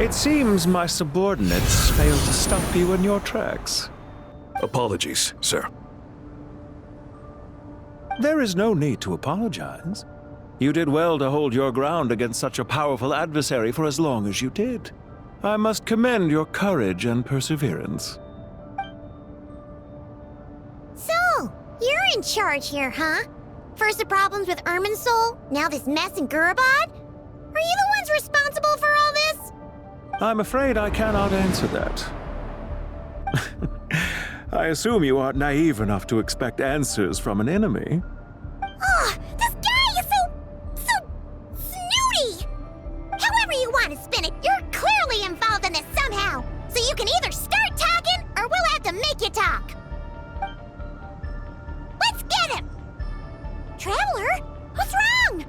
It seems my subordinates failed to stop you in your tracks. Apologies, sir. There is no need to apologize. You did well to hold your ground against such a powerful adversary for as long as you did. I must commend your courage and perseverance. So, you're in charge here, huh? First the problems with Irminsul, now this mess in Gurabad? Are you the ones responsible for all this? I'm afraid I cannot answer that. I assume you aren't naive enough to expect answers from an enemy. Ugh, this guy is so snooty! However you want to spin it, you're clearly involved in this somehow. So you can either start talking, or we'll have to make you talk. Let's get him! Traveler, what's wrong?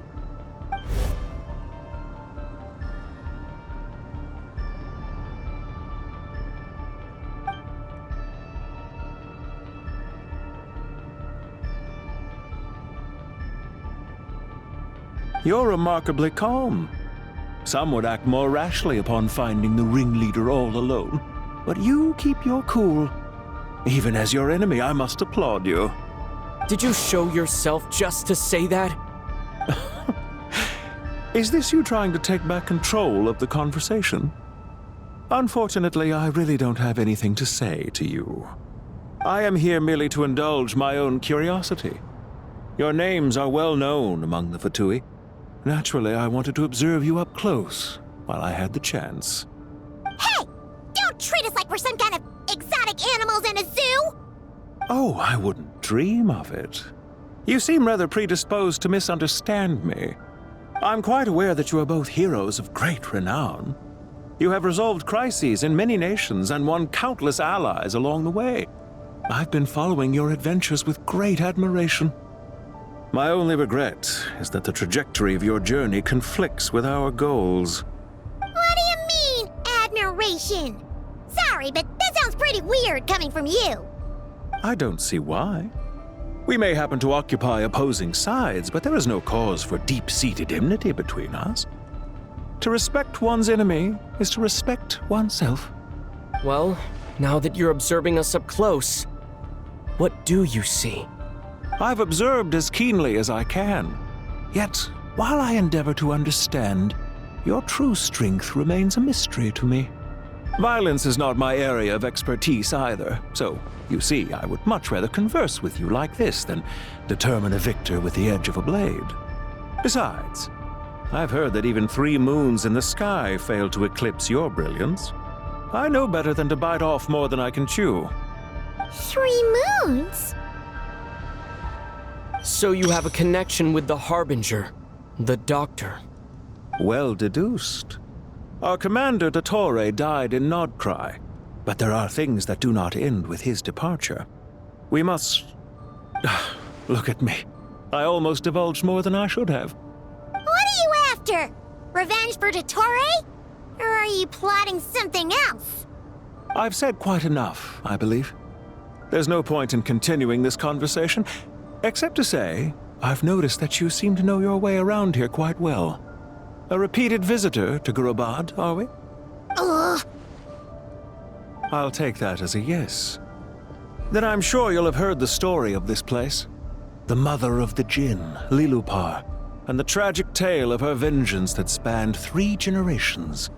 You're remarkably calm. Some would act more rashly upon finding the ringleader all alone. But you keep your cool. Even as your enemy, I must applaud you. Did you show yourself just to say that? Is this you trying to take back control of the conversation? Unfortunately, I really don't have anything to say to you. I am here merely to indulge my own curiosity. Your names are well known among the Fatui. Naturally, I wanted to observe you up close while I had the chance. Hey! Don't treat us like we're some kind of exotic animals in a zoo! Oh, I wouldn't dream of it. You seem rather predisposed to misunderstand me. I'm quite aware that you are both heroes of great renown. You have resolved crises in many nations and won countless allies along the way. I've been following your adventures with great admiration. My only regret is that the trajectory of your journey conflicts with our goals. What do you mean, admiration? Sorry, but that sounds pretty weird coming from you. I don't see why. We may happen to occupy opposing sides, but there is no cause for deep-seated enmity between us. To respect one's enemy is to respect oneself. Well, now that you're observing us up close, what do you see? I've observed as keenly as I can. Yet, while I endeavor to understand, your true strength remains a mystery to me. Violence is not my area of expertise either, so, you see, I would much rather converse with you like this than determine a victor with the edge of a blade. Besides, I've heard that even 3 moons in the sky fail to eclipse your brilliance. I know better than to bite off more than I can chew. 3 moons? So you have a connection with the Harbinger, the Doctor. Well deduced. Our commander, Dottore, died in Nord-krai, but there are things that do not end with his departure. We must... Look at me. I almost divulged more than I should have. What are you after? Revenge for Dottore? Or are you plotting something else? I've said quite enough, I believe. There's no point in continuing this conversation, except to say, I've noticed that you seem to know your way around here quite well. A repeated visitor to Gurabad, are we? Ugh. I'll take that as a yes. Then I'm sure you'll have heard the story of this place. The mother of the Jinn, Lilupar, and the tragic tale of her vengeance that spanned 3 generations.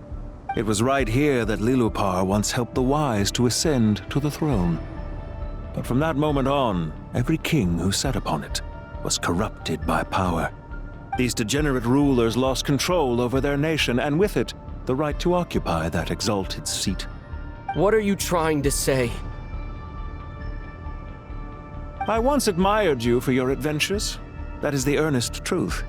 It was right here that Lilupar once helped the wise to ascend to the throne. But from that moment on, every king who sat upon it was corrupted by power. These degenerate rulers lost control over their nation, and with it, the right to occupy that exalted seat. What are you trying to say? I once admired you for your adventures. That is the earnest truth.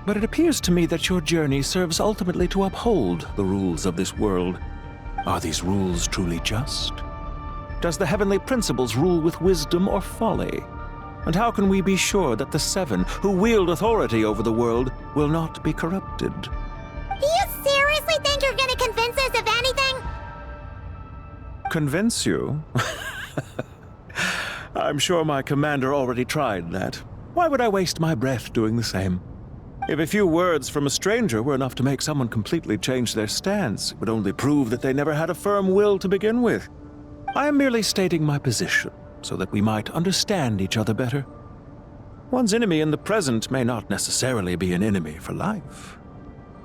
But it appears to me that your journey serves ultimately to uphold the rules of this world. Are these rules truly just? Does the heavenly principles rule with wisdom or folly? And how can we be sure that the 7 who wield authority over the world will not be corrupted? Do you seriously think you're gonna convince us of anything? Convince you? I'm sure my commander already tried that. Why would I waste my breath doing the same? If a few words from a stranger were enough to make someone completely change their stance, it would only prove that they never had a firm will to begin with. I am merely stating my position, so that we might understand each other better. One's enemy in the present may not necessarily be an enemy for life.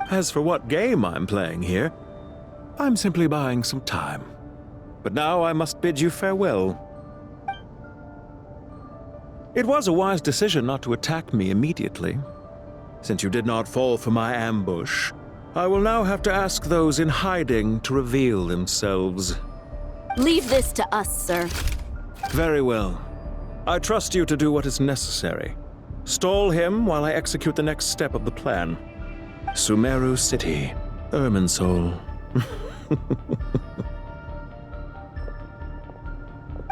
As for what game I'm playing here, I'm simply buying some time. But now I must bid you farewell. It was a wise decision not to attack me immediately. Since you did not fall for my ambush, I will now have to ask those in hiding to reveal themselves. Leave this to us, sir. Very well. I trust you to do what is necessary. Stall him while I execute the next step of the plan. Sumeru City, Irminsul.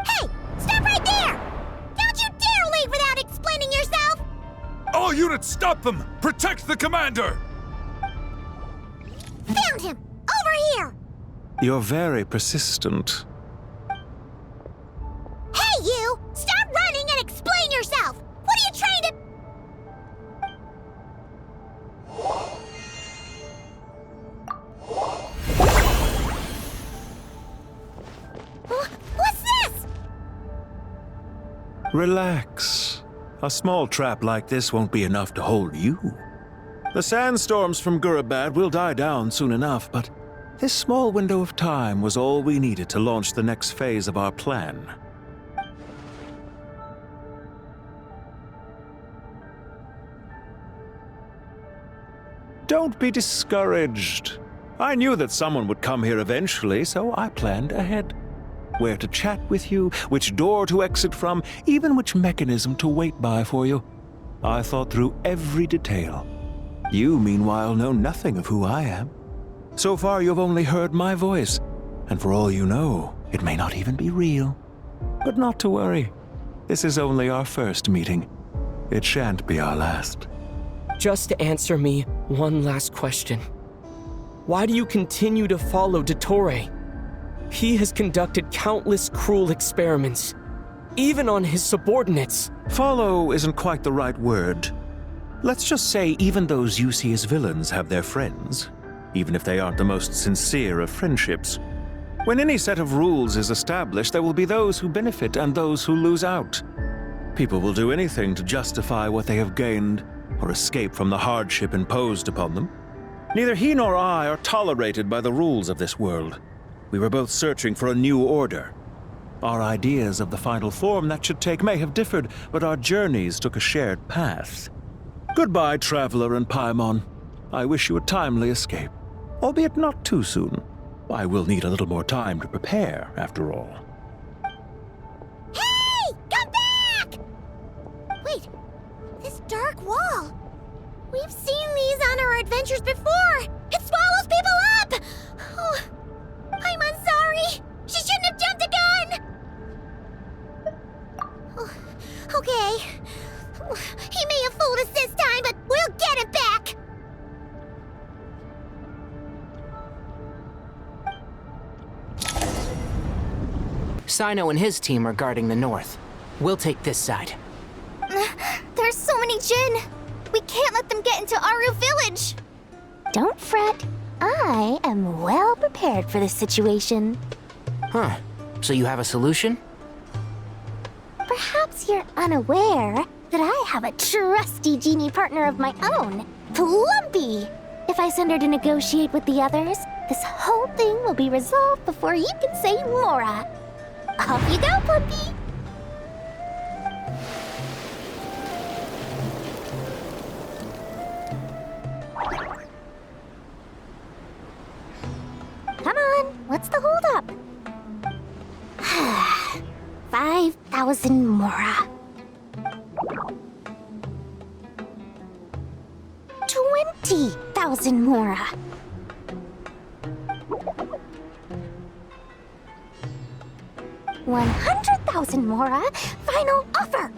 Hey! Stop right there! Don't you dare leave without explaining yourself! All units, stop them! Protect the commander! Found him! Over here! You're very persistent. Hey, you! Stop running and explain yourself! What are you trying to... What's this? Relax. A small trap like this won't be enough to hold you. The sandstorms from Gurabad will die down soon enough, but this small window of time was all we needed to launch the next phase of our plan. Don't be discouraged. I knew that someone would come here eventually, so I planned ahead. Where to chat with you, which door to exit from, even which mechanism to wait by for you. I thought through every detail. You, meanwhile, know nothing of who I am. So far, you've only heard my voice, and for all you know, it may not even be real. But not to worry. This is only our first meeting. It shan't be our last. Just answer me one last question. Why do you continue to follow Dottore? He has conducted countless cruel experiments, even on his subordinates. Follow isn't quite the right word. Let's just say even those you see as villains have their friends, even if they aren't the most sincere of friendships. When any set of rules is established, there will be those who benefit and those who lose out. People will do anything to justify what they have gained or escape from the hardship imposed upon them. Neither he nor I are tolerated by the rules of this world. We were both searching for a new order. Our ideas of the final form that should take may have differed, but our journeys took a shared path. Goodbye, Traveler and Paimon. I wish you a timely escape, albeit not too soon. I will need a little more time to prepare, after all. Hey! Come back! Wait, this dark wall. We've seen these on our adventures before. It swallows people up! Oh, I'm sorry. She shouldn't have jumped the gun! Oh, okay. He may have fooled us this time, but we'll get him back! Sino and his team are guarding the north. We'll take this side. There's so many Jin. We can't let them get into Aru Village. Don't fret. I am well prepared for this situation. Huh. So you have a solution? Perhaps you're unaware that I have a trusty genie partner of my own, Plumpy. If I send her to negotiate with the others, this whole thing will be resolved before you can say Mora. Off you go, Plumpy. Come on, what's the holdup? 5,000 Mora. 20,000 Mora. 100,000 Mora. Final offer.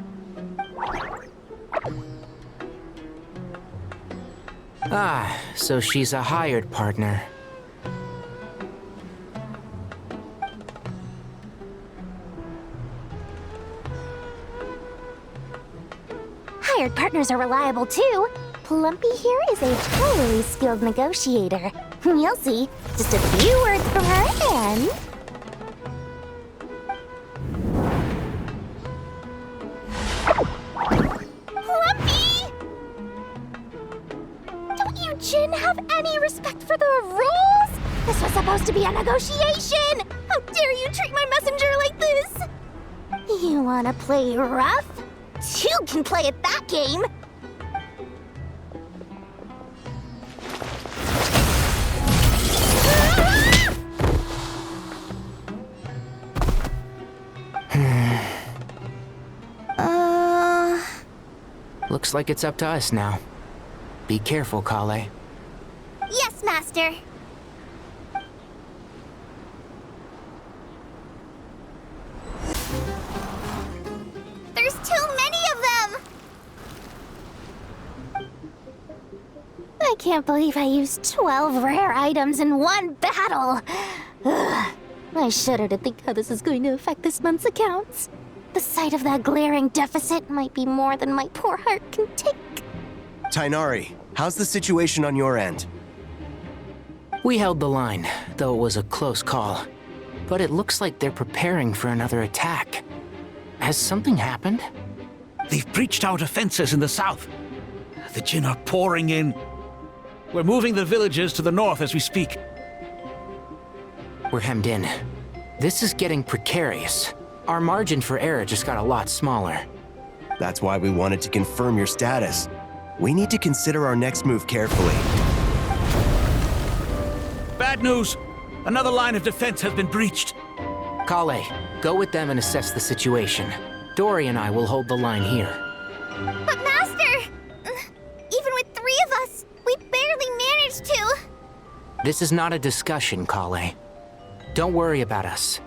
Ah, so she's a hired partner. Hired partners are reliable too. Plumpy here is a totally skilled negotiator. You'll see. Just a few words from her and... Plumpy! Don't you, Jin, have any respect for the rules? This was supposed to be a negotiation! How dare you treat my messenger like this? You wanna play rough? Two can play at that game! Looks like it's up to us now. Be careful, Kale. Yes, Master. There's too many of them! I can't believe I used 12 rare items in one battle. Ugh. I shudder to think how this is going to affect this month's accounts. The sight of that glaring deficit might be more than my poor heart can take. Tainari, how's the situation on your end? We held the line, though it was a close call. But it looks like they're preparing for another attack. Has something happened? They've breached our defenses in the south. The Jin are pouring in. We're moving the villagers to the north as we speak. We're hemmed in. This is getting precarious. Our margin for error just got a lot smaller. That's why we wanted to confirm your status. We need to consider our next move carefully. Bad news! Another line of defense has been breached. Kale, go with them and assess the situation. Dory and I will hold the line here. But Master! Even with 3 of us, we barely managed to. This is not a discussion, Kale. Don't worry about us.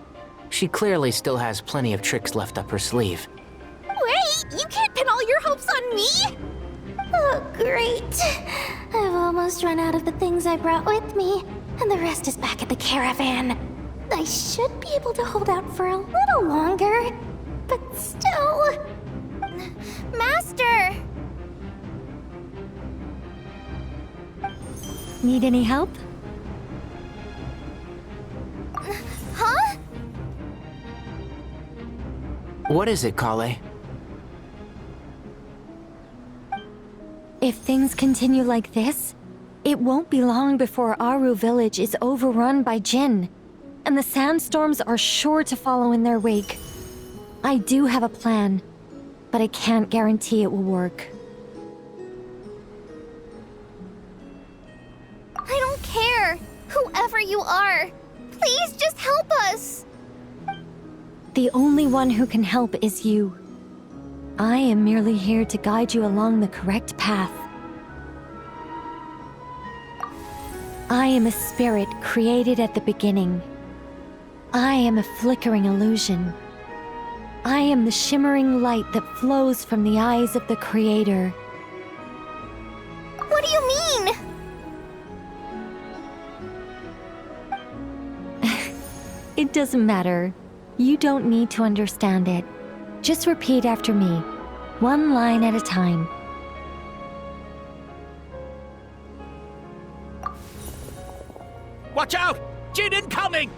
She clearly still has plenty of tricks left up her sleeve. Wait, you can't pin all your hopes on me? Oh, great. I've almost run out of the things I brought with me, and the rest is back at the caravan. I should be able to hold out for a little longer, but still... Master! Need any help? Huh? What is it, Kale? If things continue like this, it won't be long before Aru village is overrun by Jin, and the sandstorms are sure to follow in their wake. I do have a plan, but I can't guarantee it will work. I don't care. Whoever you are, please just help us. The only one who can help is you. I am merely here to guide you along the correct path. I am a spirit created at the beginning. I am a flickering illusion. I am the shimmering light that flows from the eyes of the Creator. What do you mean? It doesn't matter. You don't need to understand it. Just repeat after me, one line at a time. Watch out! Jin incoming!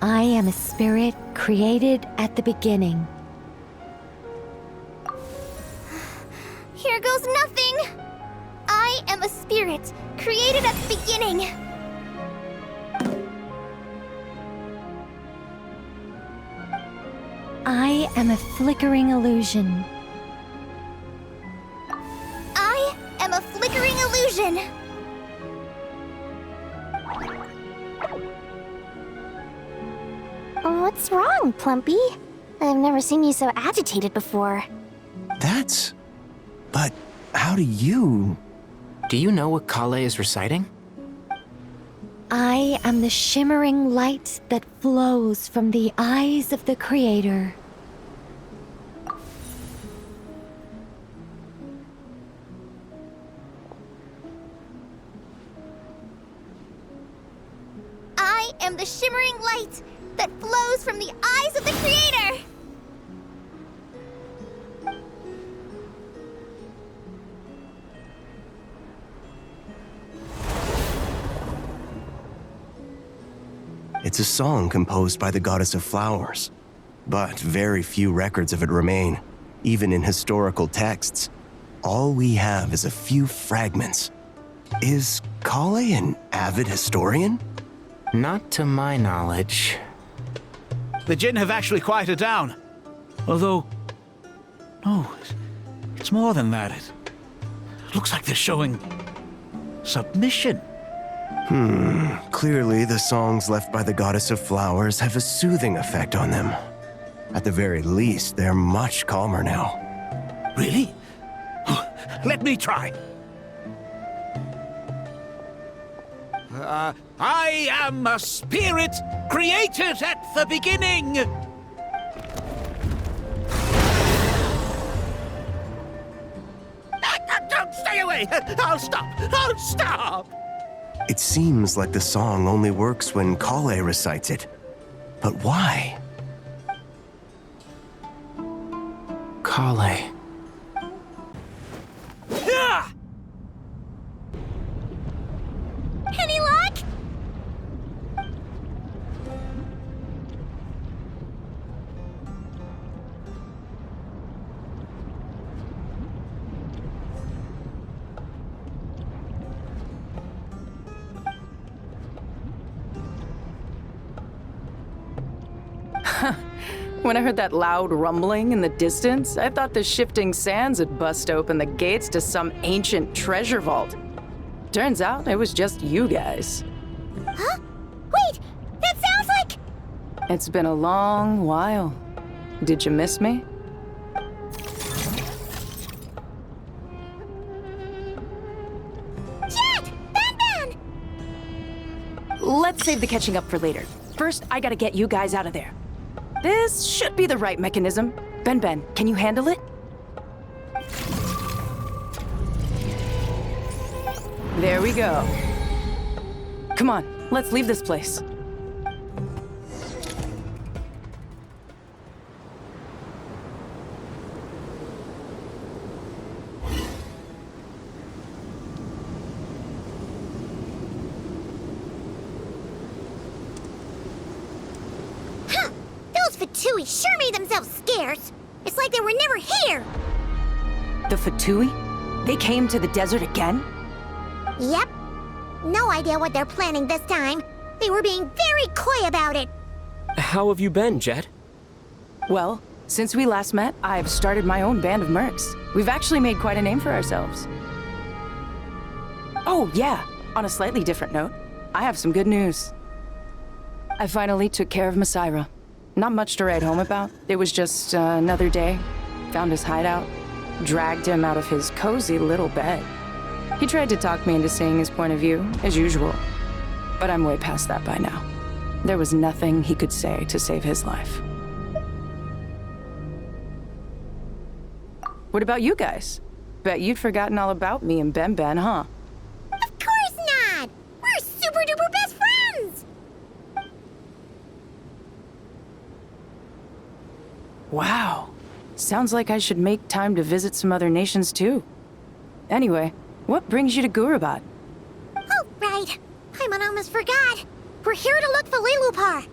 I am a spirit created at the beginning. Here goes nothing. I am a spirit created at the beginning. I am a flickering illusion. I am a flickering illusion. What's wrong, Plumpy? I've never seen you so agitated before. But how do you... Do you know what Kale is reciting? I am the shimmering light that flows from the eyes of the Creator. I am the shimmering light that flows from the eyes of the Creator. It's a song composed by the goddess of flowers, but very few records of it remain, even in historical texts. All we have is a few fragments. Is Kale an avid historian? Not to my knowledge. The Jinn have actually quieted down. Although, no, it's more than that. It looks like they're showing submission. Clearly, the songs left by the goddess of flowers have a soothing effect on them. At the very least, they're much calmer now. Really? Let me try. I am a spirit created at the beginning. Don't stay away. I'll stop. I'll stop. It seems like the song only works when Kale recites it. But why? Kale. Any luck? When I heard that loud rumbling in the distance, I thought the shifting sands had bust open the gates to some ancient treasure vault. Turns out it was just you guys. Huh? Wait, that sounds like... It's been a long while. Did you miss me? Jet! Ben! Let's save the catching up for later. First, I gotta get you guys out of there. This should be the right mechanism. Ben, can you handle it? There we go. Come on, let's leave this place. Fatui sure made themselves scarce. It's like they were never here. The Fatui? They came to the desert again? Yep. No idea what they're planning this time. They were being very coy about it. How have you been, Jet? Well, since we last met, I've started my own band of mercs. We've actually made quite a name for ourselves. Oh, yeah. On a slightly different note, I have some good news. I finally took care of Masaira. Not much to write home about. It was just another day. Found his hideout. Dragged him out of his cozy little bed. He tried to talk me into seeing his point of view, as usual. But I'm way past that by now. There was nothing he could say to save his life. What about you guys? Bet you'd forgotten all about me and Ben, huh? Of course not! We're super duper best friends! Wow. Sounds like I should make time to visit some other nations too. Anyway, what brings you to Gurabad? Oh, right. I almost forgot. We're here to look for Lilupar.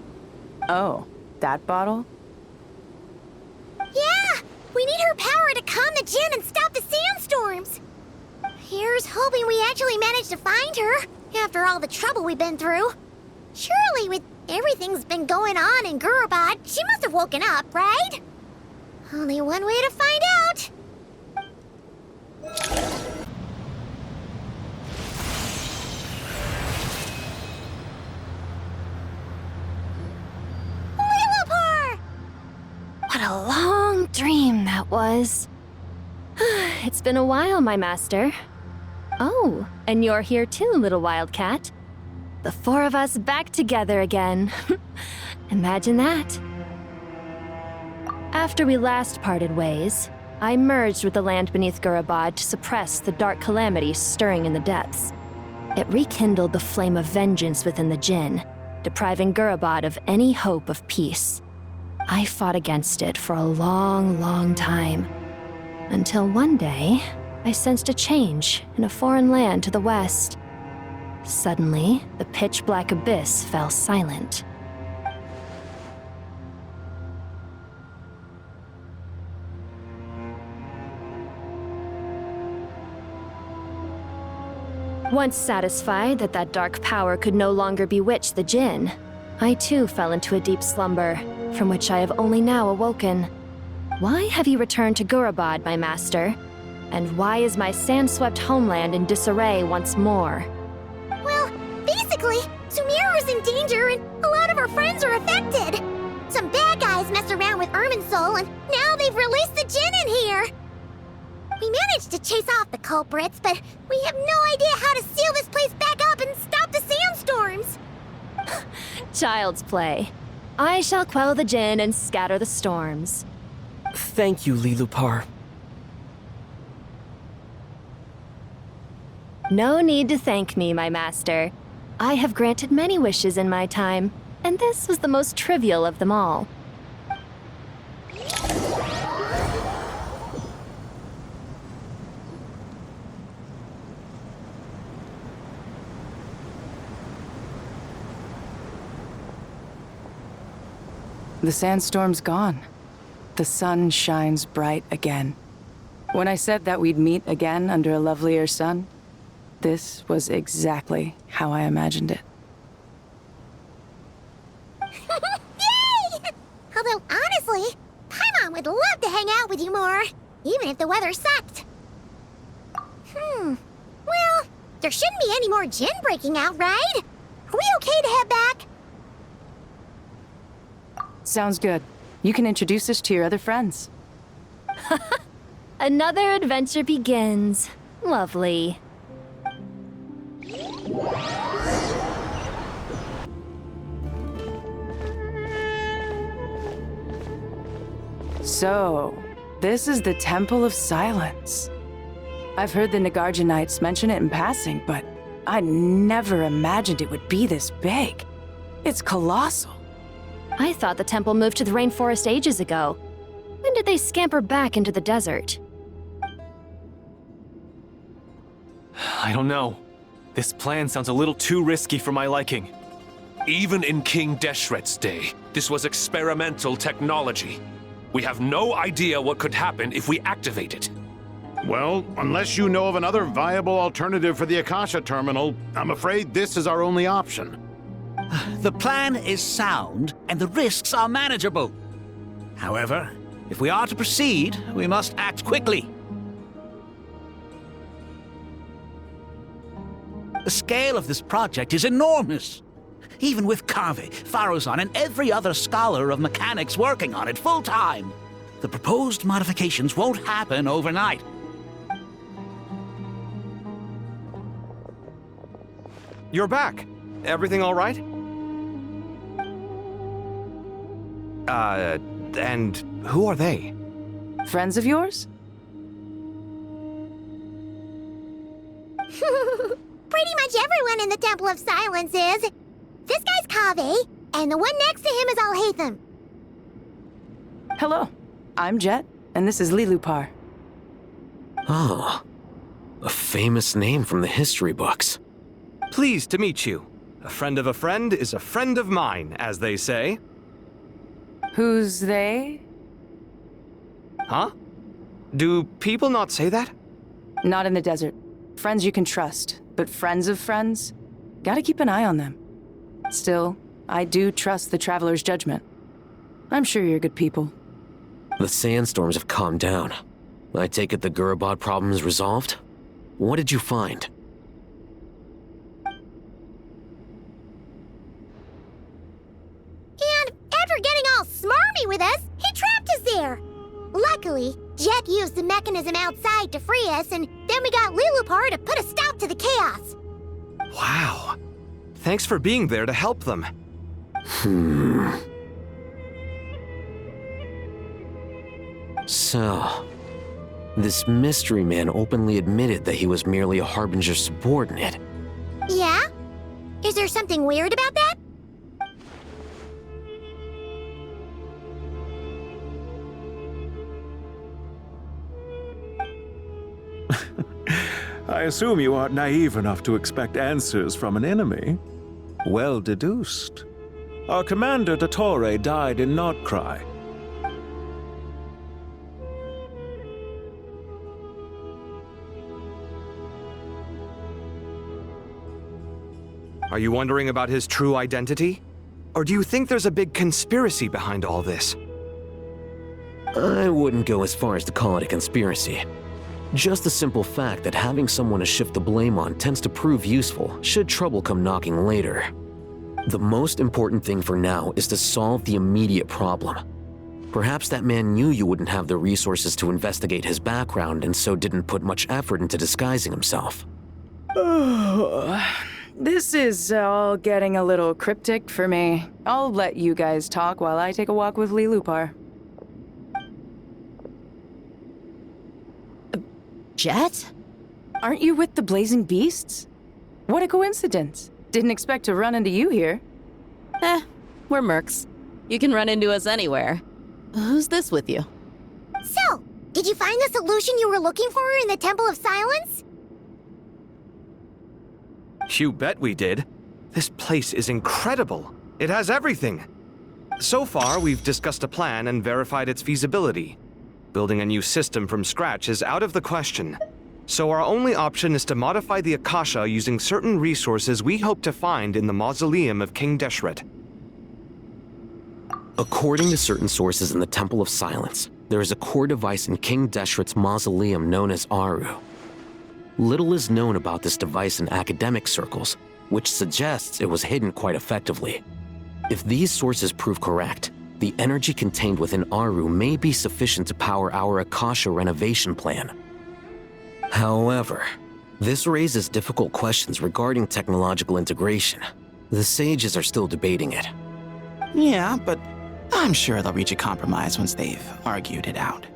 Oh, that bottle? Yeah! We need her power to calm the Jinn and stop the sandstorms. Here's hoping we actually manage to find her, after all the trouble we've been through. Surely, with everything's been going on in Gurabad, she must have woken up, right? Only one way to find out. Lilupar! What a long dream that was. It's been a while, my master. Oh, and you're here too, little wildcat. The four of us back together again. Imagine that. After we last parted ways, I merged with the land beneath Gurabad to suppress the dark calamities stirring in the depths. It rekindled the flame of vengeance within the Jinn, depriving Gurabad of any hope of peace. I fought against it for a long, long time. Until one day, I sensed a change in a foreign land to the west. Suddenly, the pitch-black abyss fell silent. Once satisfied that that dark power could no longer bewitch the Jinn, I too fell into a deep slumber, from which I have only now awoken. Why have you returned to Gurabad, my master? And why is my sand-swept homeland in disarray once more? Well, basically, Sumeru's in danger and a lot of our friends are affected. Some bad guys messed around with Irminsul and now they've released the Jinn in here. We managed to chase off the culprits, but we have no idea how to seal this place back up and stop the sandstorms. Child's play. I shall quell the Jinn and scatter the storms. Thank you, Lilupar. No need to thank me, my master. I have granted many wishes in my time, and this was the most trivial of them all. The sandstorm's gone. The sun shines bright again. When I said that we'd meet again under a lovelier sun, this was exactly how I imagined it. Yay! Although, honestly, Paimon would love to hang out with you more, even if the weather sucked. Well, there shouldn't be any more Jinn breaking out, right? Are we okay to head back? Sounds good. You can introduce us to your other friends. Another adventure begins. Lovely. So, this is the Temple of Silence. I've heard the Nagarjanites mention it in passing, but I never imagined it would be this big. It's colossal. I thought the temple moved to the rainforest ages ago. When did they scamper back into the desert? I don't know. This plan sounds a little too risky for my liking. Even in King Deshret's day, this was experimental technology. We have no idea what could happen if we activate it. Well, unless you know of another viable alternative for the Akasha terminal, I'm afraid this is our only option. The plan is sound, and the risks are manageable. However, if we are to proceed, we must act quickly. The scale of this project is enormous. Even with Kave, Farozan, and every other scholar of mechanics working on it full-time, the proposed modifications won't happen overnight. You're back. Everything all right? And who are they? Friends of yours? Pretty much everyone in the Temple of Silence is. This guy's Kave, and the one next to him is Alhaitham. Hello, I'm Jet, and this is Lilupar. Oh, a famous name from the history books. Pleased to meet you. A friend of a friend is a friend of mine, as they say. Who's they? Huh? Do people not say that? Not in the desert. Friends you can trust, but friends of friends? Gotta keep an eye on them. Still, I do trust the Traveler's judgment. I'm sure you're good people. The sandstorms have calmed down. I take it the Gurabad problem is resolved? What did you find? And after getting all smarmy with us, he trapped us there. Luckily, Jet used the mechanism outside to free us, and then we got Lilupar to put a stop to the chaos. Wow. Thanks for being there to help them. So, this mystery man openly admitted that he was merely a Harbinger subordinate. Yeah? Is there something weird about that? I assume you aren't naive enough to expect answers from an enemy. Well deduced. Our commander, Dottore, died in Nord-krai. Are you wondering about his true identity? Or do you think there's a big conspiracy behind all this? I wouldn't go as far as to call it a conspiracy. Just the simple fact that having someone to shift the blame on tends to prove useful should trouble come knocking later. The most important thing for now is to solve the immediate problem. Perhaps that man knew you wouldn't have the resources to investigate his background and so didn't put much effort into disguising himself. This is all getting a little cryptic for me. I'll let you guys talk while I take a walk with Lilupar. Jet? Aren't you with the Blazing Beasts? What a coincidence. Didn't expect to run into you here. We're mercs. You can run into us anywhere. Who's this with you? So, did you find the solution you were looking for in the Temple of Silence? You bet we did. This place is incredible. It has everything. So far, we've discussed a plan and verified its feasibility. Building a new system from scratch is out of the question. So our only option is to modify the Akasha using certain resources we hope to find in the mausoleum of King Deshret. According to certain sources in the Temple of Silence, there is a core device in King Deshret's mausoleum known as Aru. Little is known about this device in academic circles, which suggests it was hidden quite effectively. If these sources prove correct, the energy contained within Aru may be sufficient to power our Akasha renovation plan. However, this raises difficult questions regarding technological integration. The sages are still debating it. Yeah, but I'm sure they'll reach a compromise once they've argued it out.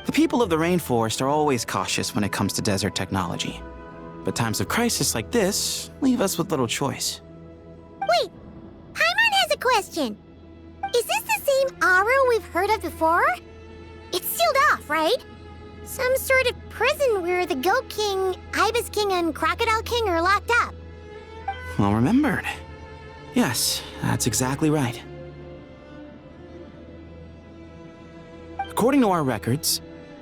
The people of the rainforest are always cautious when it comes to desert technology. But times of crisis like this leave us with little choice. Wait, Paimon has a question. Is this the same Aru we've heard of before? It's sealed off, right? Some sort of prison where the Goat King, Ibis King, and Crocodile King are locked up. Well remembered. Yes, that's exactly right. According to our records,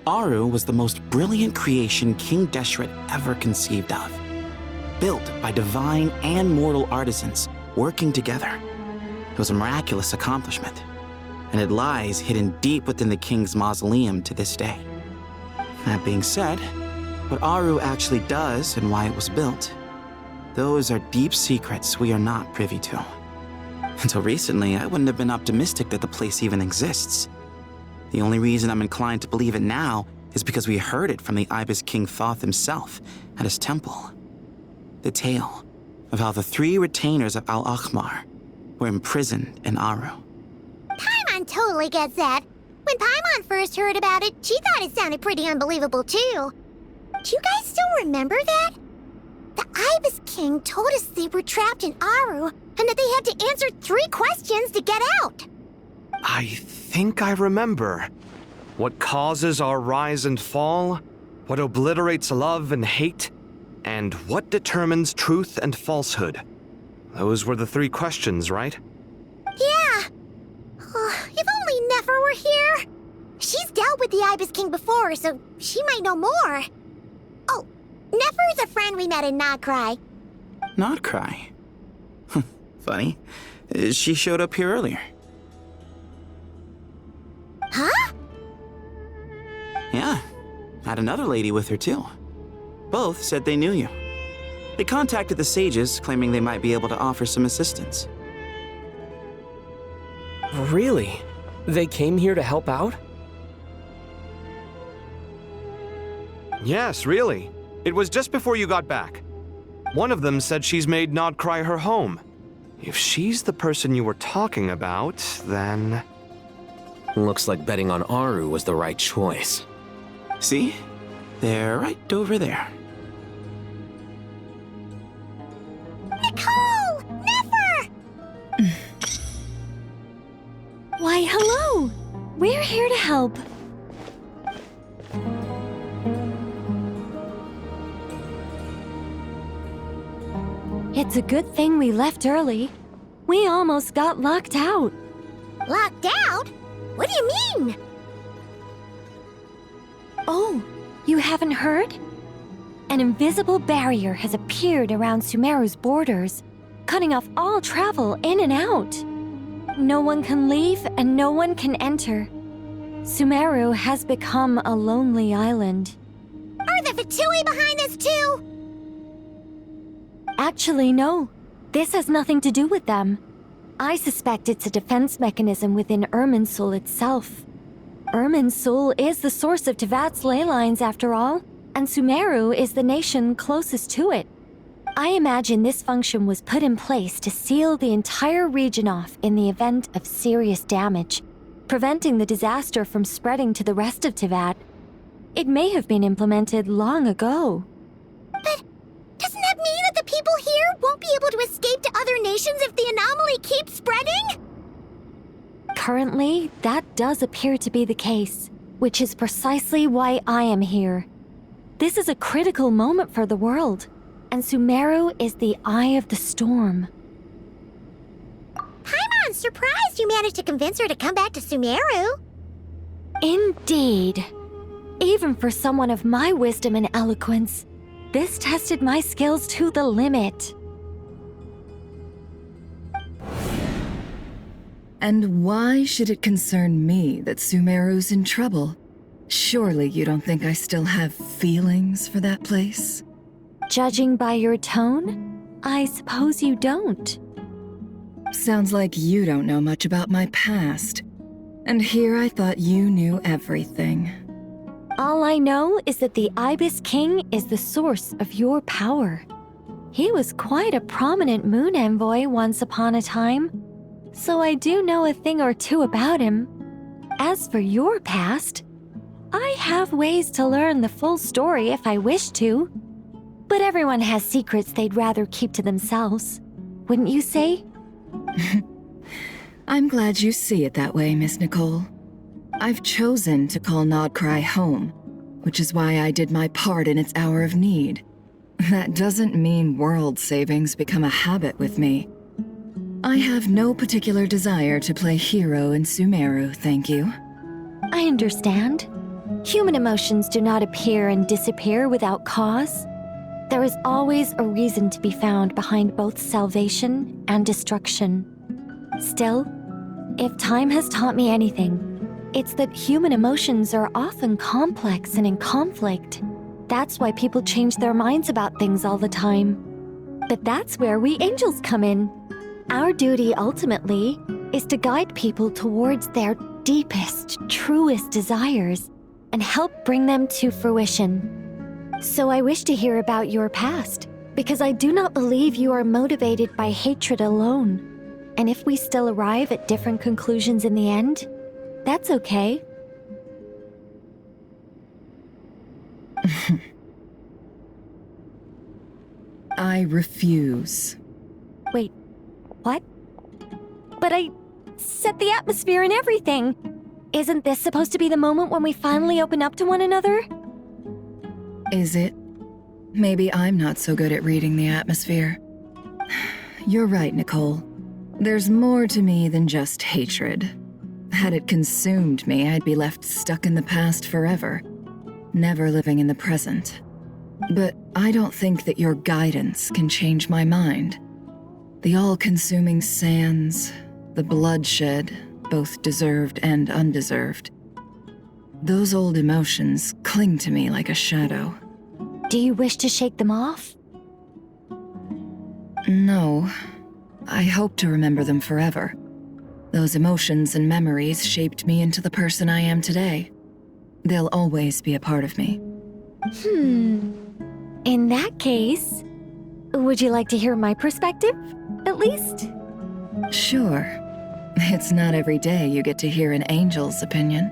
Aru was the most brilliant creation King Deshret ever conceived of. Built by divine and mortal artisans working together. It was a miraculous accomplishment, and it lies hidden deep within the king's mausoleum to this day. That being said, what Aru actually does and why it was built, those are deep secrets we are not privy to. Until recently, I wouldn't have been optimistic that the place even exists. The only reason I'm inclined to believe it now is because we heard it from the Ibis King Thoth himself at his temple. The tale of how the 3 retainers of Al-Akhmar were imprisoned in Aru. Paimon totally gets that. When Paimon first heard about it, she thought it sounded pretty unbelievable too. Do you guys still remember that? The Ibis King told us they were trapped in Aru and that they had to answer 3 questions to get out. I think I remember. What causes our rise and fall? What obliterates love and hate? And what determines truth and falsehood? Those were the 3 questions, right? Yeah. If only Nefer were here. She's dealt with the Ibis King before, so she might know more. Oh, Nefer's a friend we met in Nord-krai. Nord-krai? Funny. She showed up here earlier. Huh? Yeah. Had another lady with her too. Both said they knew you. They contacted the sages, claiming they might be able to offer some assistance. Really? They came here to help out? Yes, really. It was just before you got back. One of them said she's made Nord-krai her home. If she's the person you were talking about, then... Looks like betting on Aru was the right choice. See? They're right over there. Nicole! Nefer! Why, hello! We're here to help. It's a good thing we left early. We almost got locked out. Locked out? What do you mean? Oh, you haven't heard? An invisible barrier has appeared around Sumeru's borders, cutting off all travel in and out. No one can leave and no one can enter. Sumeru has become a lonely island. Are the Fatui behind this too? Actually, no. This has nothing to do with them. I suspect it's a defense mechanism within Irminsul itself. Irminsul is the source of Tevat's ley lines, after all, and Sumeru is the nation closest to it. I imagine this function was put in place to seal the entire region off in the event of serious damage, preventing the disaster from spreading to the rest of Tevat. It may have been implemented long ago. But doesn't that mean that the people here won't be able to escape to other nations if the anomaly keeps spreading? Currently, that does appear to be the case, which is precisely why I am here. This is a critical moment for the world, and Sumeru is the eye of the storm. Paimon's surprised you managed to convince her to come back to Sumeru. Indeed. Even for someone of my wisdom and eloquence, this tested my skills to the limit. And why should it concern me that Sumeru's in trouble? Surely you don't think I still have feelings for that place? Judging by your tone, I suppose you don't. Sounds like you don't know much about my past. And here I thought you knew everything. All I know is that the Ibis King is the source of your power. He was quite a prominent moon envoy once upon a time, so I do know a thing or two about him. As for your past, I have ways to learn the full story if I wish to. But everyone has secrets they'd rather keep to themselves, wouldn't you say? I'm glad you see it that way, Miss Nicole. I've chosen to call Nord-krai home, which is why I did my part in its hour of need. That doesn't mean world savings become a habit with me. I have no particular desire to play hero in Sumeru, thank you. I understand. Human emotions do not appear and disappear without cause. There is always a reason to be found behind both salvation and destruction. Still, if time has taught me anything, it's that human emotions are often complex and in conflict. That's why people change their minds about things all the time. But that's where we angels come in. Our duty ultimately is to guide people towards their deepest, truest desires and help bring them to fruition. So I wish to hear about your past, because I do not believe you are motivated by hatred alone. And if we still arrive at different conclusions in the end, that's okay. I refuse. Wait, what? But I set the atmosphere and everything. Isn't this supposed to be the moment when we finally open up to one another? Is it? Maybe I'm not so good at reading the atmosphere. You're right, Nicole. There's more to me than just hatred. Had it consumed me, I'd be left stuck in the past forever, never living in the present. But I don't think that your guidance can change my mind. The all-consuming sands, the bloodshed, both deserved and undeserved. Those old emotions cling to me like a shadow. Do you wish to shake them off? No. I hope to remember them forever. Those emotions and memories shaped me into the person I am today. They'll always be a part of me. In that case, would you like to hear my perspective, at least? Sure. It's not every day you get to hear an angel's opinion.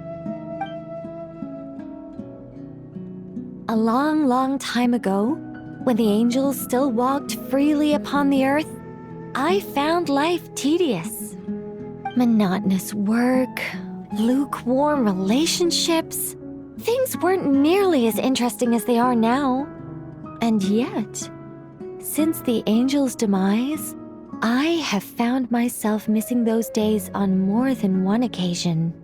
A long, long time ago, when the angels still walked freely upon the earth, I found life tedious. Monotonous work, lukewarm relationships. Things weren't nearly as interesting as they are now. And yet, since the angels' demise, I have found myself missing those days on more than one occasion.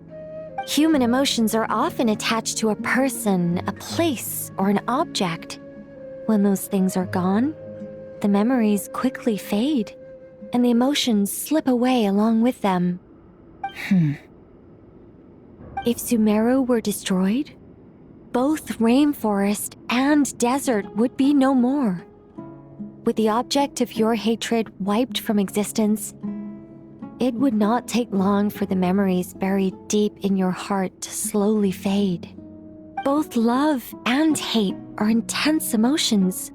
Human emotions are often attached to a person, a place, or an object. When those things are gone, the memories quickly fade. and the emotions slip away along with them. If Sumeru were destroyed, both rainforest and desert would be no more. With the object of your hatred wiped from existence, it would not take long for the memories buried deep in your heart to slowly fade. Both love and hate are intense emotions,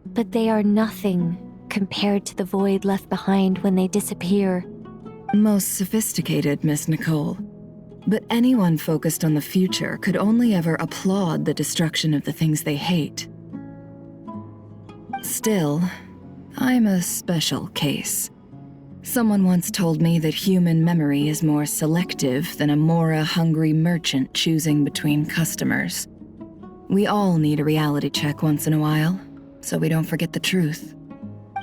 but they are nothing compared to the void left behind when they disappear. Most sophisticated, Miss Nicole. But anyone focused on the future could only ever applaud the destruction of the things they hate. Still, I'm a special case. Someone once told me that human memory is more selective than a Mora-hungry merchant choosing between customers. We all need a reality check once in a while, so we don't forget the truth.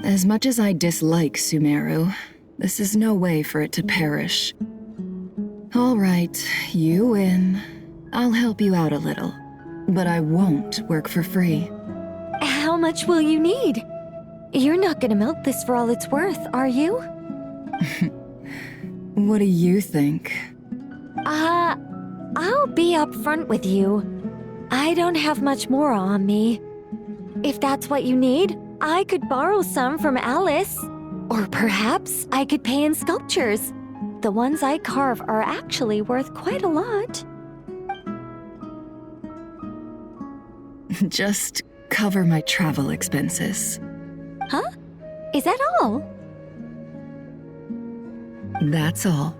As much as I dislike Sumeru, this is no way for it to perish. All right, you win. I'll help you out a little, but I won't work for free. How much will you need? You're not gonna milk this for all it's worth, are you? What do you think? I'll be upfront with you. I don't have much more on me. If that's what you need, I could borrow some from Alice. Or perhaps I could pay in sculptures. The ones I carve are actually worth quite a lot. Just cover my travel expenses. Huh? Is that all? That's all.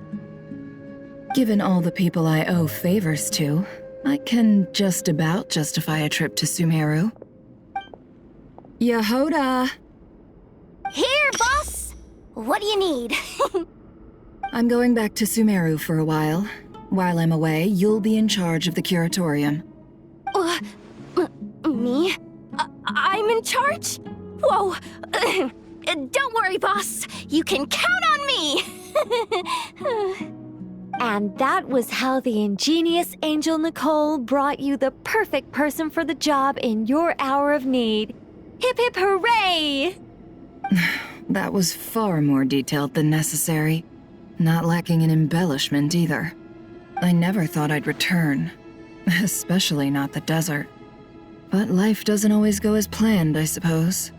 Given all the people I owe favors to, I can just about justify a trip to Sumeru. Yehoda! Here, boss! What do you need? I'm going back to Sumeru for a while. While I'm away, you'll be in charge of the curatorium. Me? I'm in charge? Whoa! Don't worry, boss. You can count on me! And that was how the ingenious Angel Nicole brought you the perfect person for the job in your hour of need. Hip hip hooray! That was far more detailed than necessary. Not lacking in embellishment either. I never thought I'd return. Especially not the desert. But life doesn't always go as planned, I suppose.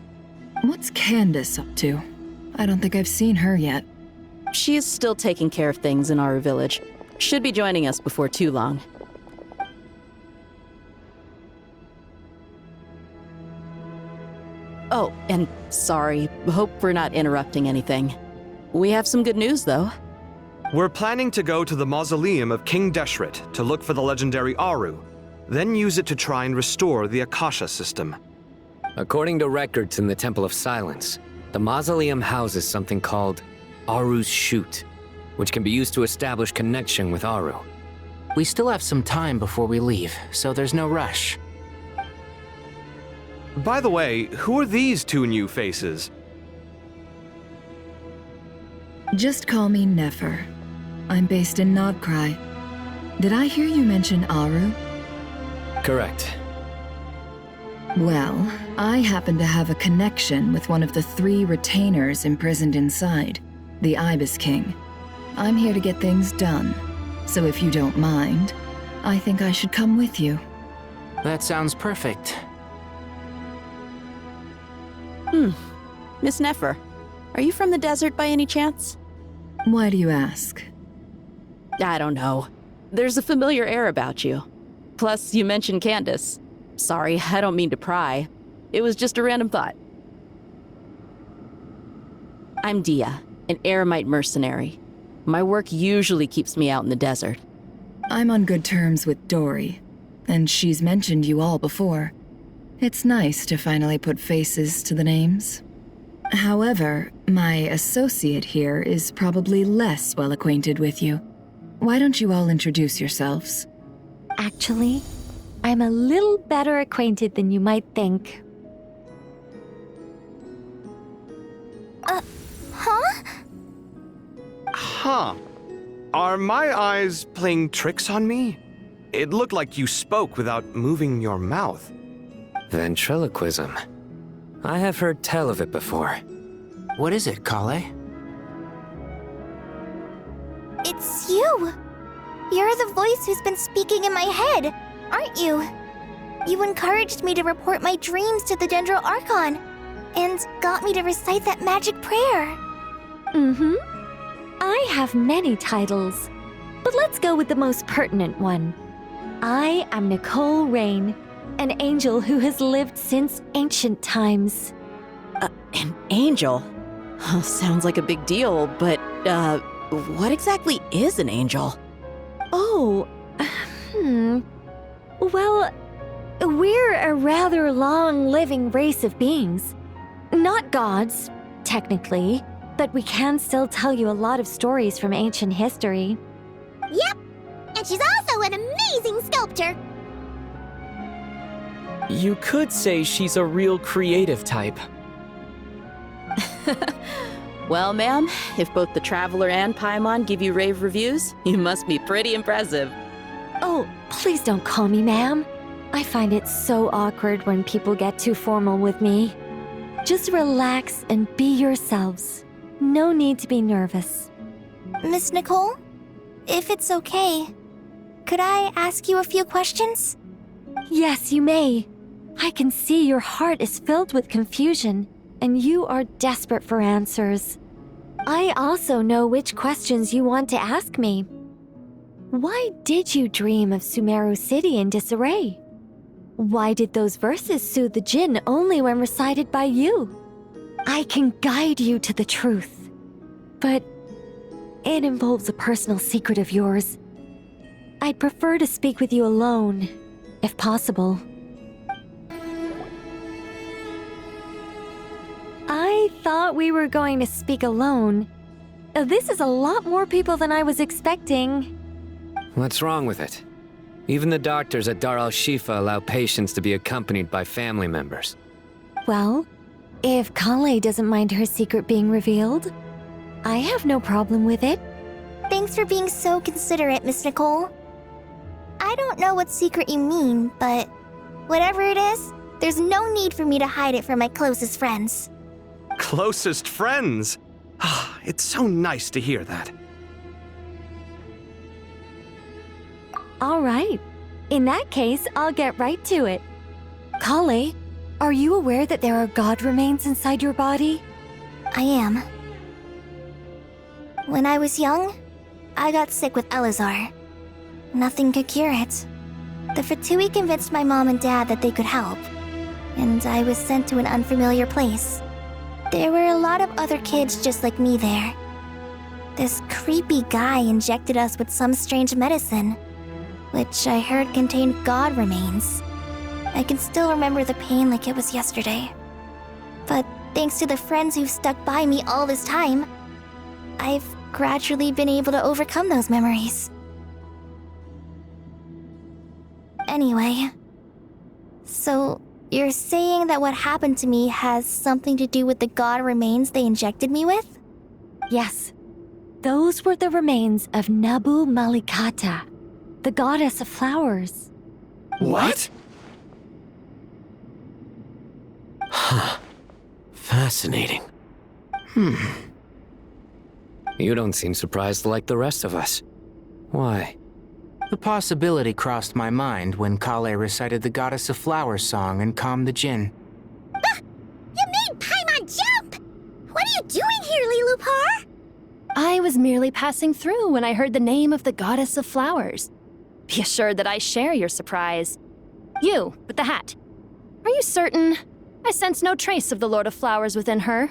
What's Candace up to? I don't think I've seen her yet. She is still taking care of things in our village. Should be joining us before too long. Oh, and sorry. Hope we're not interrupting anything. We have some good news, though. We're planning to go to the mausoleum of King Deshret to look for the legendary Aru, then use it to try and restore the Akasha system. According to records in the Temple of Silence, the mausoleum houses something called Aru's Chute, which can be used to establish connection with Aru. We still have some time before we leave, so there's no rush. By the way, who are these two new faces? Just call me Nefer. I'm based in Nord-krai. Did I hear you mention Aru? Correct. Well, I happen to have a connection with one of the 3 retainers imprisoned inside, the Ibis King. I'm here to get things done, so if you don't mind, I think I should come with you. That sounds perfect. Miss Nefer, are you from the desert by any chance? Why do you ask? I don't know. There's a familiar air about you. Plus, you mentioned Candace. Sorry, I don't mean to pry. It was just a random thought. I'm Dia, an eremite mercenary. My work usually keeps me out in the desert. I'm on good terms with Dory, and she's mentioned you all before. It's nice to finally put faces to the names. However, my associate here is probably less well acquainted with you. Why don't you all introduce yourselves? Actually, I'm a little better acquainted than you might think. Huh? Huh. Are my eyes playing tricks on me? It looked like you spoke without moving your mouth. Ventriloquism. I have heard tell of it before. What is it, Kale? It's you! You're the voice who's been speaking in my head, aren't you? You encouraged me to report my dreams to the Dendro Archon, and got me to recite that magic prayer. Mm-hmm. I have many titles, but let's go with the most pertinent one. I am Nicole Rain, an angel who has lived since ancient times. An angel? Sounds like a big deal, but, what exactly is an angel? Oh, Well, we're a rather long-living race of beings. Not gods, technically, but we can still tell you a lot of stories from ancient history. Yep, and she's also an amazing sculptor. You could say she's a real creative type. Well, ma'am, if both the Traveler and Paimon give you rave reviews, you must be pretty impressive. Oh, please don't call me ma'am. I find it so awkward when people get too formal with me. Just relax and be yourselves. No need to be nervous. Miss Nicole, if it's okay, could I ask you a few questions? Yes, you may. I can see your heart is filled with confusion, and you are desperate for answers. I also know which questions you want to ask me. Why did you dream of Sumeru City in disarray? Why did those verses soothe the Jinn only when recited by you? I can guide you to the truth, but it involves a personal secret of yours. I'd prefer to speak with you alone, if possible. I thought we were going to speak alone. This is a lot more people than I was expecting. What's wrong with it? Even the doctors at Dar al-Shifa allow patients to be accompanied by family members. Well, if Kale doesn't mind her secret being revealed, I have no problem with it. Thanks for being so considerate, Miss Nicole. I don't know what secret you mean, but whatever it is, there's no need for me to hide it from my closest friends. Closest friends? It's so nice to hear that. All right. In that case, I'll get right to it. Kale, are you aware that there are god remains inside your body? I am. When I was young, I got sick with Elazar. Nothing could cure it. The Fatui convinced my mom and dad that they could help, and I was sent to an unfamiliar place. There were a lot of other kids just like me there. This creepy guy injected us with some strange medicine, which I heard contained god remains. I can still remember the pain like it was yesterday. But thanks to the friends who've stuck by me all this time, I've gradually been able to overcome those memories. Anyway, so you're saying that what happened to me has something to do with the god remains they injected me with? Yes. Those were the remains of Nabu Malikata, the goddess of flowers. What? Huh. Fascinating. You don't seem surprised like the rest of us. Why? The possibility crossed my mind when Kale recited the Goddess of Flowers song and calmed the Jinn. You made Paimon jump! What are you doing here, Lilupar? I was merely passing through when I heard the name of the Goddess of Flowers. Be assured that I share your surprise. You, with the hat. Are you certain? I sense no trace of the Lord of Flowers within her.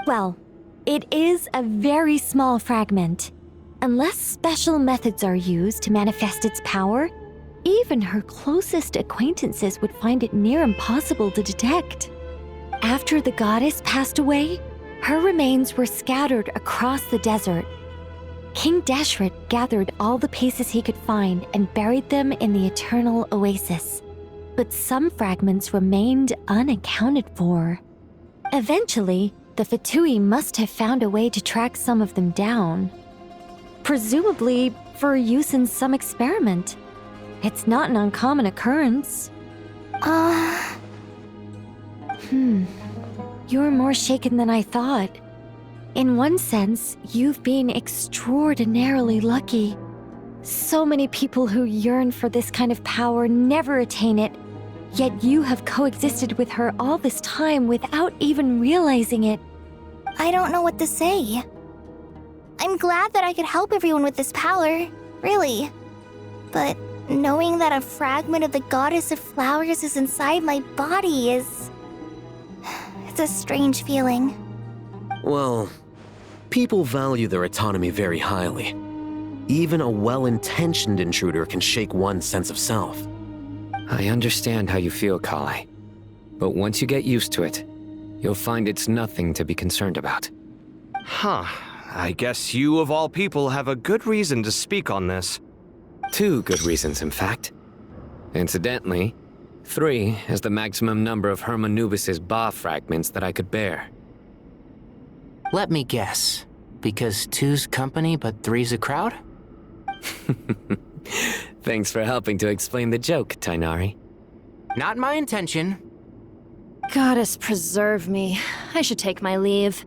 Well, it is a very small fragment. Unless special methods are used to manifest its power, even her closest acquaintances would find it near impossible to detect. After the goddess passed away, her remains were scattered across the desert. King Deshret gathered all the pieces he could find and buried them in the Eternal Oasis. But some fragments remained unaccounted for. Eventually, the Fatui must have found a way to track some of them down. Presumably for use in some experiment. It's not an uncommon occurrence. you're more shaken than I thought. In one sense, you've been extraordinarily lucky. So many people who yearn for this kind of power never attain it, yet you have coexisted with her all this time without even realizing it. I don't know what to say. I'm glad that I could help everyone with this power, really. But knowing that a fragment of the Goddess of Flowers is inside my body is... it's a strange feeling. Well, people value their autonomy very highly. Even a well-intentioned intruder can shake one's sense of self. I understand how you feel, Kale. But once you get used to it, you'll find it's nothing to be concerned about. Huh. I guess you, of all people, have a good reason to speak on this. 2 good reasons, in fact. Incidentally, 3 is the maximum number of Hermanubis' Ba fragments that I could bear. Let me guess. Because 2's company, but 3's a crowd? Thanks for helping to explain the joke, Tainari. Not my intention. Goddess preserve me. I should take my leave.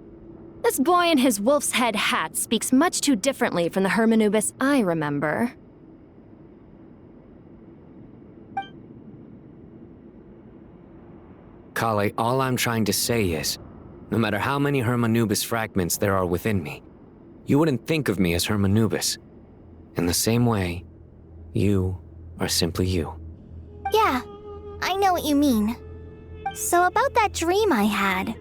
This boy in his wolf's head hat speaks much too differently from the Hermanubis I remember. Kale, all I'm trying to say is, no matter how many Hermanubis fragments there are within me, you wouldn't think of me as Hermanubis. In the same way, you are simply you. Yeah, I know what you mean. So about that dream I had,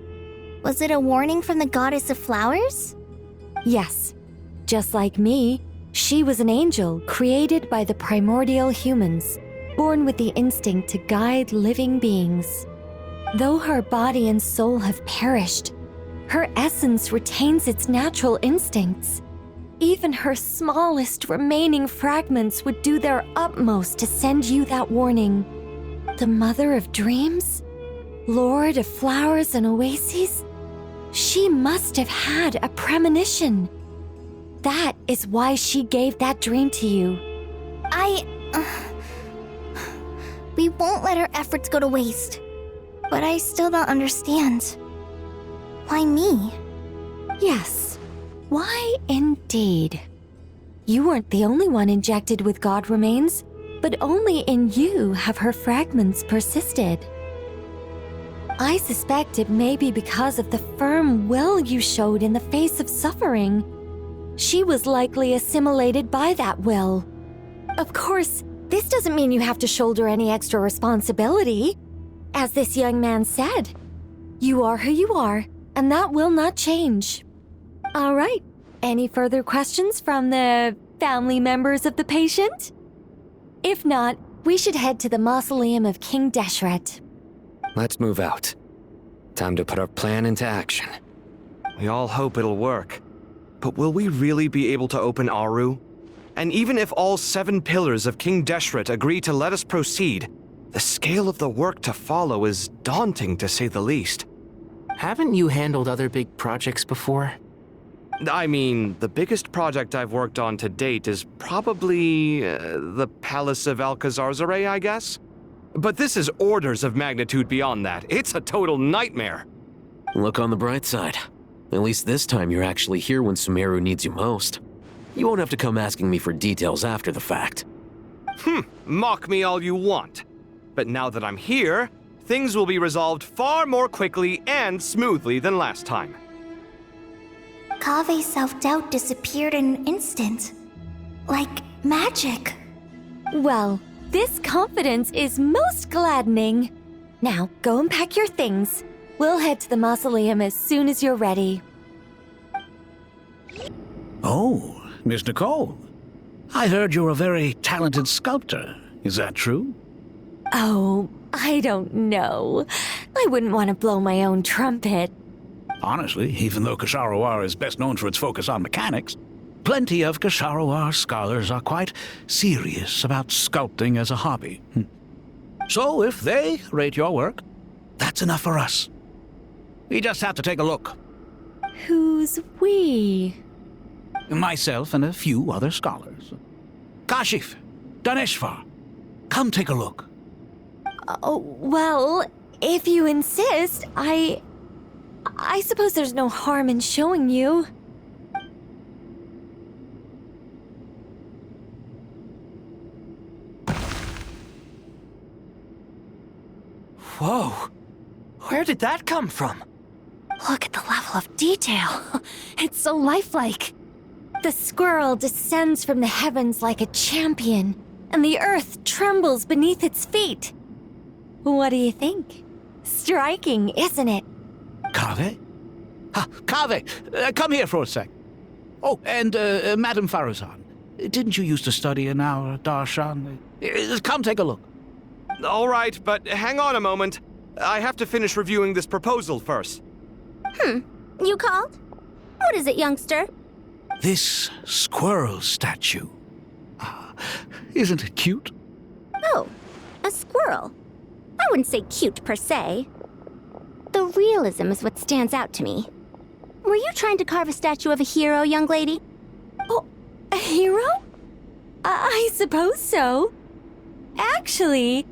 was it a warning from the Goddess of Flowers? Yes. Just like me, she was an angel created by the primordial humans, born with the instinct to guide living beings. Though her body and soul have perished, her essence retains its natural instincts. Even her smallest remaining fragments would do their utmost to send you that warning. The Mother of Dreams? Lord of Flowers and Oases? She must have had a premonition. That is why she gave that dream to you. We won't let our efforts go to waste. But I still don't understand. Why me? Yes. Why indeed? You weren't the only one injected with God remains, but only in you have her fragments persisted. I suspect it may be because of the firm will you showed in the face of suffering. She was likely assimilated by that will. Of course, this doesn't mean you have to shoulder any extra responsibility. As this young man said, you are who you are, and that will not change. All right, any further questions from the family members of the patient? If not, we should head to the mausoleum of King Deshret. Let's move out. Time to put our plan into action. We all hope it'll work. But will we really be able to open Aru? And even if all 7 pillars of King Deshret agree to let us proceed, the scale of the work to follow is daunting, to say the least. Haven't you handled other big projects before? I mean, the biggest project I've worked on to date is probably the Palace of Alcazarzaray, I guess? But this is orders of magnitude beyond that. It's a total nightmare. Look on the bright side. At least this time you're actually here when Sumeru needs you most. You won't have to come asking me for details after the fact. Mock me all you want. But now that I'm here, things will be resolved far more quickly and smoothly than last time. Kave's self-doubt disappeared in an instant. Like magic. Well, this confidence is most gladdening. Now, go and pack your things. We'll head to the mausoleum as soon as you're ready. Oh, Miss Nicole. I heard you're a very talented sculptor. Is that true? Oh, I don't know. I wouldn't want to blow my own trumpet. Honestly, even though Kasharawar is best known for its focus on mechanics, plenty of Kasharawar scholars are quite serious about sculpting as a hobby. So if they rate your work, that's enough for us. We just have to take a look. Who's we? Myself and a few other scholars. Kashif, Daneshvar, come take a look. Oh, well, if you insist, I suppose there's no harm in showing you. Whoa! Where did that come from? Look at the level of detail. It's so lifelike. The squirrel descends from the heavens like a champion, and the earth trembles beneath its feet. What do you think? Striking, isn't it? Kaveh? Kaveh, come here for a sec. Oh, and Madame Farazan, didn't you used to study in our darshan? Come take a look. All right, but hang on a moment. I have to finish reviewing this proposal first. You called? What is it, youngster? This squirrel statue. Isn't it cute? Oh, a squirrel. I wouldn't say cute per se. The realism is what stands out to me. Were you trying to carve a statue of a hero, young lady? Oh, a hero? I suppose so. Actually,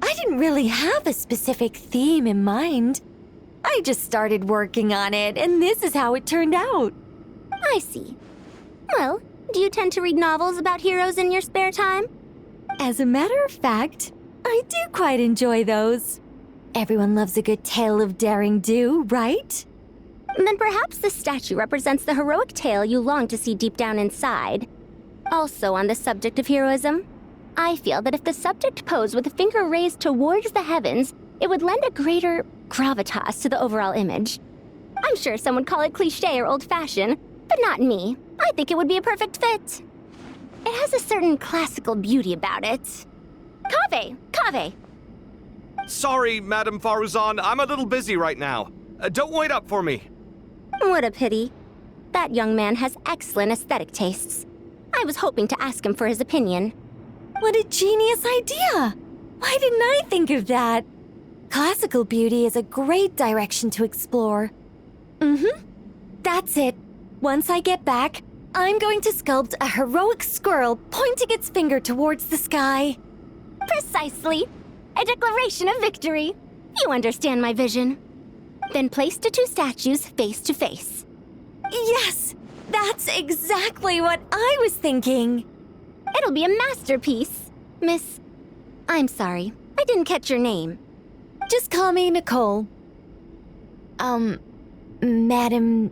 I didn't really have a specific theme in mind. I just started working on it, and this is how it turned out. I see. Well, do you tend to read novels about heroes in your spare time? As a matter of fact, I do quite enjoy those. Everyone loves a good tale of daring do, right? Then perhaps the statue represents the heroic tale you long to see deep down inside. Also on the subject of heroism, I feel that if the subject posed with a finger raised towards the heavens, it would lend a greater gravitas to the overall image. I'm sure some would call it cliché or old-fashioned, but not me. I think it would be a perfect fit. It has a certain classical beauty about it. Kaveh! Sorry, Madame Faruzan, I'm a little busy right now. Don't wait up for me. What a pity. That young man has excellent aesthetic tastes. I was hoping to ask him for his opinion. What a genius idea! Why didn't I think of that? Classical beauty is a great direction to explore. That's it. Once I get back, I'm going to sculpt a heroic squirrel pointing its finger towards the sky. Precisely. A declaration of victory. You understand my vision. Then place the two statues face to face. Yes! That's exactly what I was thinking. It'll be a masterpiece. Miss... I'm sorry. I didn't catch your name. Just call me Nicole. Madame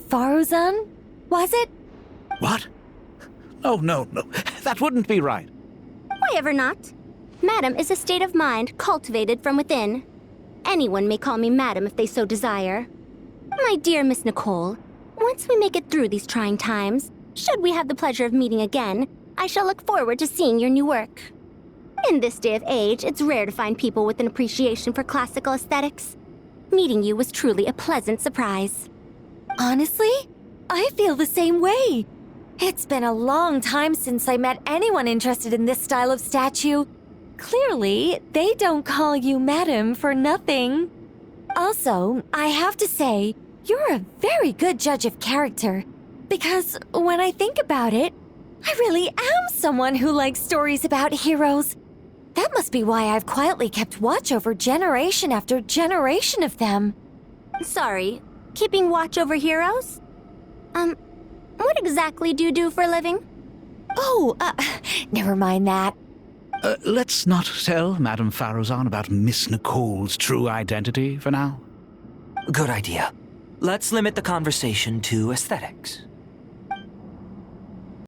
Faruzan? Was it? What? Oh, no. That wouldn't be right. Why ever not? Madam is a state of mind cultivated from within. Anyone may call me Madam if they so desire. My dear Miss Nicole, once we make it through these trying times, should we have the pleasure of meeting again, I shall look forward to seeing your new work. In this day of age, it's rare to find people with an appreciation for classical aesthetics. Meeting you was truly a pleasant surprise. Honestly, I feel the same way. It's been a long time since I met anyone interested in this style of statue. Clearly, they don't call you Madam for nothing. Also, I have to say, you're a very good judge of character. Because when I think about it, I really am someone who likes stories about heroes. That must be why I've quietly kept watch over generation after generation of them. Sorry, keeping watch over heroes? What exactly do you do for a living? Oh, never mind that. Let's not tell Madame Faruzan about Miss Nicole's true identity for now. Good idea. Let's limit the conversation to aesthetics.